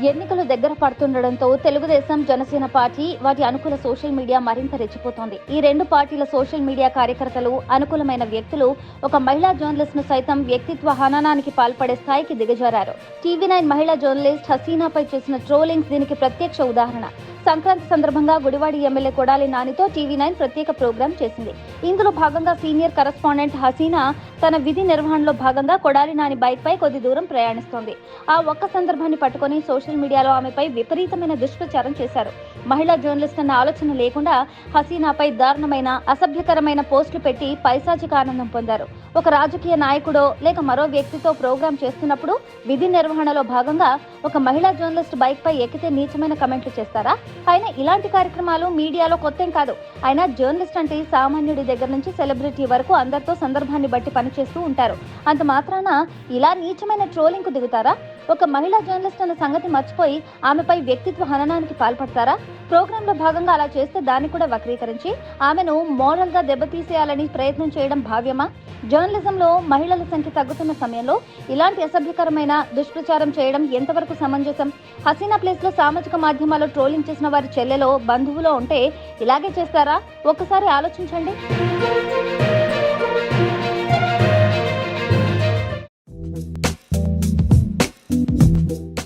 ఎన్నికలు దగ్గర పడుతుండటంతో తెలుగుదేశం, జనసేన పార్టీ వాటి అనుకూల సోషల్ మీడియా మరింత రెచ్చిపోతోంది. ఈ రెండు పార్టీల సోషల్ మీడియా కార్యకర్తలు, అనుకూలమైన వ్యక్తులు ఒక మహిళా జర్నలిస్ట్ ను సైతం వ్యక్తిత్వ హననానికి పాల్పడే స్థాయికి దిగజారారు. టీవీ9 మహిళా జర్నలిస్ట్ హసీనాపై చేసిన ట్రోలింగ్స్ దీనికి ప్రత్యక్ష ఉదాహరణ. సంక్రాంతి సందర్భంగా గుడివాడి ఎమ్మెల్యే కొడాలి నానితో టీవీ9 ప్రత్యేక ప్రోగ్రాం చేసింది. ఇందులో భాగంగా సీనియర్ కరెస్పాండెంట్ హసీనా తన విధి నిర్వహణలో భాగంగా కొడాలి నాని బైక్ పై కొద్ది దూరం ప్రయాణిస్తోంది. ఆ ఒక్క సందర్భాన్ని పట్టుకుని సోషల్ మీడియాలో ఆమెపై విపరీతమైన దుష్ప్రచారం చేశారు. మహిళా జర్నలిస్ట్ అన్న ఆలోచన లేకుండా హసీనాపై దారుణమైన, అసభ్యకరమైన పోస్టులు పెట్టి పైశాచిక ఆనందం పొందారు. ఒక రాజకీయ నాయకుడో లేక మరో వ్యక్తితో ప్రోగ్రాం చేస్తున్నప్పుడు విధి నిర్వహణలో భాగంగా ఒక మహిళా జర్నలిస్ట్ బైక్ పై ఎక్కితే నీచమైన కమెంట్లు చేస్తారా? అయినా ఇలాంటి కార్యక్రమాలు మీడియాలో కొత్తేం కాదు. అయినా జర్నలిస్ట్ అంటే సామాన్యుడి దగ్గర నుంచి సెలబ్రిటీ వరకు అందరితో సందర్భాన్ని బట్టి పనిచేస్తూ ఉంటారు. అంత మాత్రాన ఇలా నీచమైన ట్రోలింగ్ కు దిగుతారా? ఒక మహిళా జర్నలిస్ట్ అన్న సంగతి మర్చిపోయి ఆమెపై వ్యక్తిత్వ హననానికి పాల్పడతారా? ప్రోగ్రాంలో భాగంగా అలా చేస్తే దాన్ని కూడా వక్రీకరించి ఆమెను మోరల్ గా దెబ్బతీసేయాలని ప్రయత్నం చేయడం భావ్యమా? జర్నలిజంలో మహిళల సంఖ్య తగ్గుతున్న సమయంలో ఇలాంటి అసభ్యకరమైన దుష్ప్రచారం చేయడం ఎంతవరకు సమంజసం? హసీనా ప్లేస్ లో సామాజిక మాధ్యమాల్లో ట్రోలింగ్ చేసిన వారి చెల్లెలో, బంధువులో ఉంటే ఇలాగే చేస్తారా? ఒక్కసారి ఆలోచించండి.